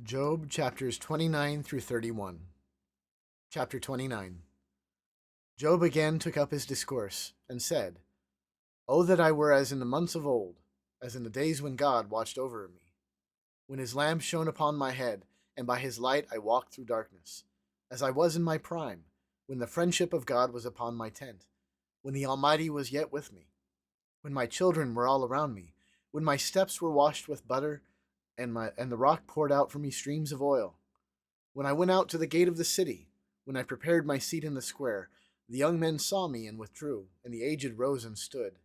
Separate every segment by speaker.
Speaker 1: Job chapters 29 through 31. Chapter 29. Job again took up his discourse and said, "O that I were as in the months of old, as in the days when God watched over me, when his lamp shone upon my head, and by his light I walked through darkness, as I was in my prime, when the friendship of God was upon my tent, when the Almighty was yet with me, when my children were all around me, when my steps were washed with butter, and the rock poured out for me streams of oil. When I went out to the gate of the city, when I prepared my seat in the square, the young men saw me and withdrew, and the aged rose and stood.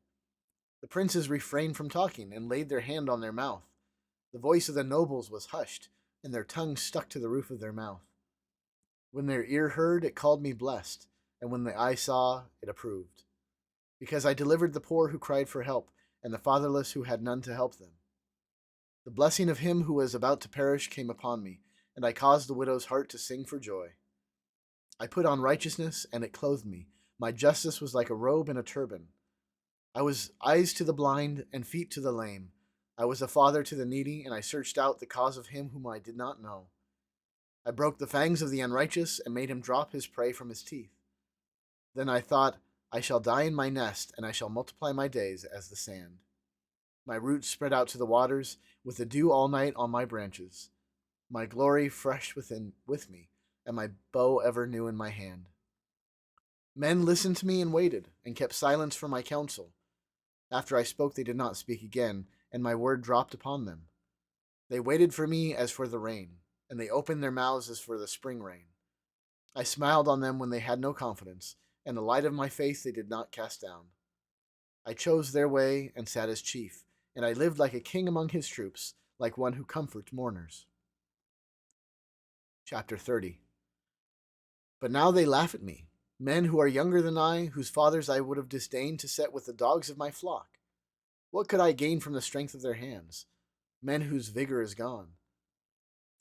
Speaker 1: The princes refrained from talking and laid their hand on their mouth. The voice of the nobles was hushed, and their tongues stuck to the roof of their mouth. When their ear heard, it called me blessed, and when the eye saw, it approved. Because I delivered the poor who cried for help, and the fatherless who had none to help them. The blessing of him who was about to perish came upon me, and I caused the widow's heart to sing for joy. I put on righteousness, and it clothed me. My justice was like a robe and a turban. I was eyes to the blind and feet to the lame. I was a father to the needy, and I searched out the cause of him whom I did not know. I broke the fangs of the unrighteous and made him drop his prey from his teeth. Then I thought, I shall die in my nest, and I shall multiply my days as the sand. My roots spread out to the waters, with the dew all night on my branches. My glory fresh with me, and my bow ever new in my hand. Men listened to me and waited, and kept silence for my counsel. After I spoke, they did not speak again, and my word dropped upon them. They waited for me as for the rain, and they opened their mouths as for the spring rain. I smiled on them when they had no confidence, and the light of my face they did not cast down. I chose their way and sat as chief, and I lived like a king among his troops, like one who comforts mourners. Chapter 30. But now they laugh at me, men who are younger than I, whose fathers I would have disdained to set with the dogs of my flock. What could I gain from the strength of their hands? Men whose vigor is gone.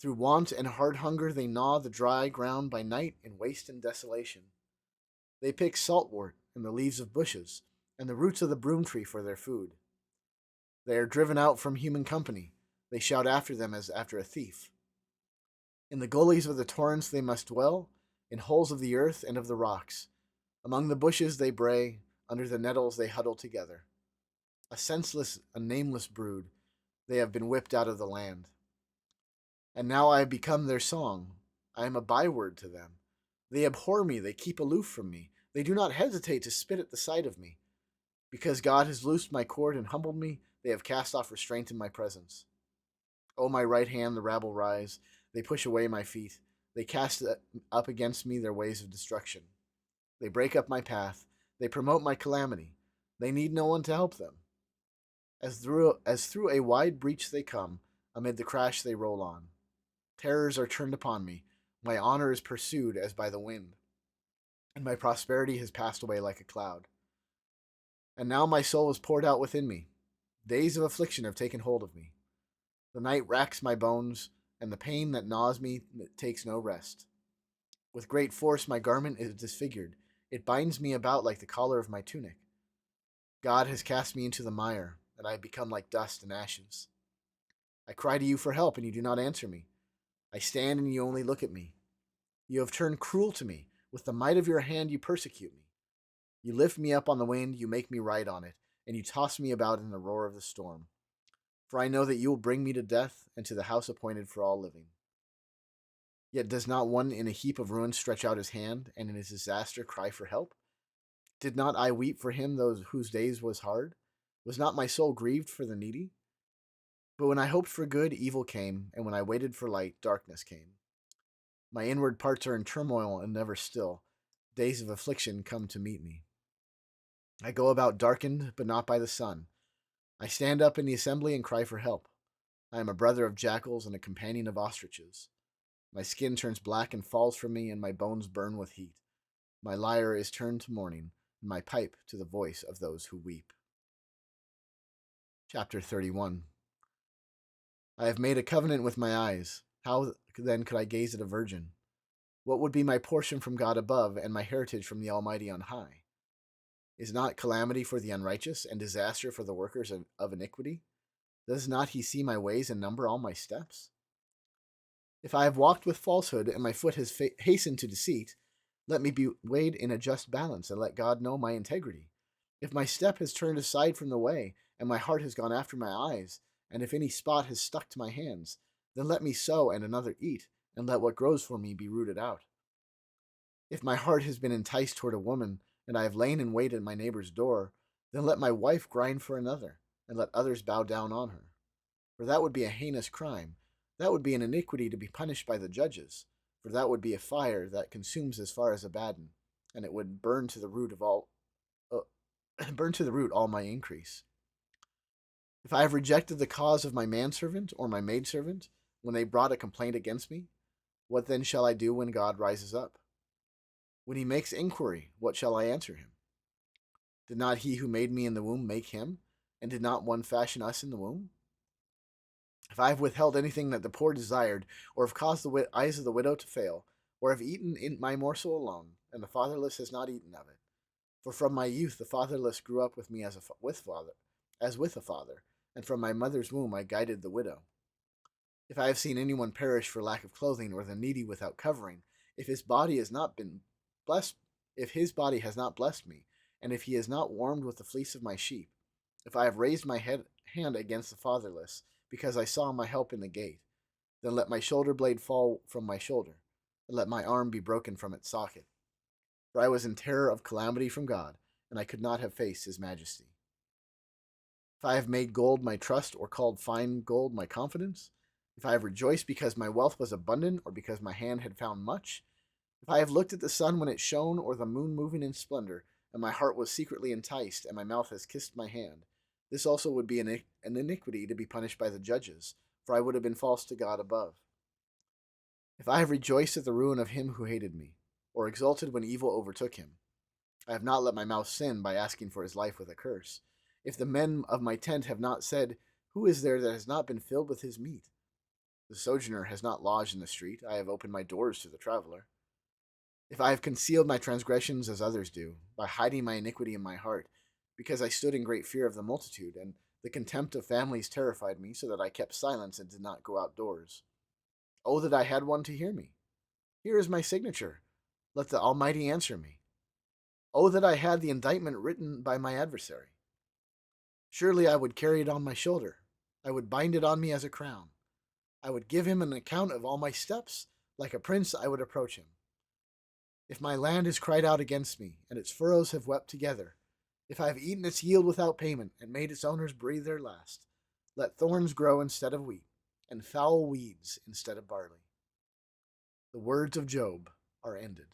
Speaker 1: Through want and hard hunger they gnaw the dry ground by night in waste and desolation. They pick saltwort and the leaves of bushes, and the roots of the broom tree for their food. They are driven out from human company. They shout after them as after a thief. In the gullies of the torrents they must dwell, in holes of the earth and of the rocks. Among the bushes they bray, under the nettles they huddle together. A senseless, a nameless brood, they have been whipped out of the land. And now I have become their song. I am a byword to them. They abhor me, they keep aloof from me. They do not hesitate to spit at the sight of me. Because God has loosed my cord and humbled me, they have cast off restraint in my presence. O my right hand, the rabble rise. They push away my feet. They cast up against me their ways of destruction. They break up my path. They promote my calamity. They need no one to help them. As through a wide breach they come, amid the crash they roll on. Terrors are turned upon me. My honor is pursued as by the wind, and my prosperity has passed away like a cloud. And now my soul is poured out within me. Days of affliction have taken hold of me. The night racks my bones, and the pain that gnaws me takes no rest. With great force my garment is disfigured. It binds me about like the collar of my tunic. God has cast me into the mire, and I have become like dust and ashes. I cry to you for help, and you do not answer me. I stand, and you only look at me. You have turned cruel to me. With the might of your hand you persecute me. You lift me up on the wind, you make me ride on it, and you toss me about in the roar of the storm. For I know that you will bring me to death and to the house appointed for all living. Yet does not one in a heap of ruin stretch out his hand, and in his disaster cry for help? Did not I weep for him those whose days was hard? Was not my soul grieved for the needy? But when I hoped for good, evil came, and when I waited for light, darkness came. My inward parts are in turmoil and never still. Days of affliction come to meet me. I go about darkened, but not by the sun. I stand up in the assembly and cry for help. I am a brother of jackals and a companion of ostriches. My skin turns black and falls from me, and my bones burn with heat. My lyre is turned to mourning, and my pipe to the voice of those who weep. Chapter 31. I have made a covenant with my eyes. How then could I gaze at a virgin? What would be my portion from God above, and my heritage from the Almighty on high? Is not calamity for the unrighteous, and disaster for the workers of iniquity? Does not he see my ways and number all my steps? If I have walked with falsehood and my foot has hastened to deceit, let me be weighed in a just balance and let God know my integrity. If my step has turned aside from the way and my heart has gone after my eyes, and if any spot has stuck to my hands, then let me sow and another eat, and let what grows for me be rooted out. If my heart has been enticed toward a woman, and I have lain in wait at my neighbor's door, then let my wife grind for another, and let others bow down on her. For that would be a heinous crime. That would be an iniquity to be punished by the judges. For that would be a fire that consumes as far as Abaddon, and it would burn to the root of all, burn to the root all my increase. If I have rejected the cause of my manservant or my maidservant, when they brought a complaint against me, what then shall I do when God rises up? When he makes inquiry, what shall I answer him? Did not he who made me in the womb make him? And did not one fashion us in the womb? If I have withheld anything that the poor desired, or have caused the eyes of the widow to fail, or have eaten in my morsel alone, and the fatherless has not eaten of it, for from my youth the fatherless grew up with me as with a father, and from my mother's womb I guided the widow. If I have seen anyone perish for lack of clothing, or the needy without covering, if his body has not been blessed, if his body has not blessed me, and if he is not warmed with the fleece of my sheep, if I have raised my hand against the fatherless, because I saw my help in the gate, then let my shoulder blade fall from my shoulder, and let my arm be broken from its socket. For I was in terror of calamity from God, and I could not have faced his majesty. If I have made gold my trust, or called fine gold my confidence, if I have rejoiced because my wealth was abundant, or because my hand had found much, if I have looked at the sun when it shone, or the moon moving in splendor, and my heart was secretly enticed, and my mouth has kissed my hand, this also would be an iniquity to be punished by the judges, for I would have been false to God above. If I have rejoiced at the ruin of him who hated me, or exulted when evil overtook him, I have not let my mouth sin by asking for his life with a curse. If the men of my tent have not said, who is there that has not been filled with his meat? The sojourner has not lodged in the street, I have opened my doors to the traveler. If I have concealed my transgressions as others do, by hiding my iniquity in my heart, because I stood in great fear of the multitude, and the contempt of families terrified me, so that I kept silence and did not go outdoors. Oh, that I had one to hear me! Here is my signature. Let the Almighty answer me. Oh, that I had the indictment written by my adversary. Surely I would carry it on my shoulder. I would bind it on me as a crown. I would give him an account of all my steps. Like a prince, I would approach him. If my land has cried out against me, and its furrows have wept together, if I have eaten its yield without payment, and made its owners breathe their last, let thorns grow instead of wheat, and foul weeds instead of barley. The words of Job are ended.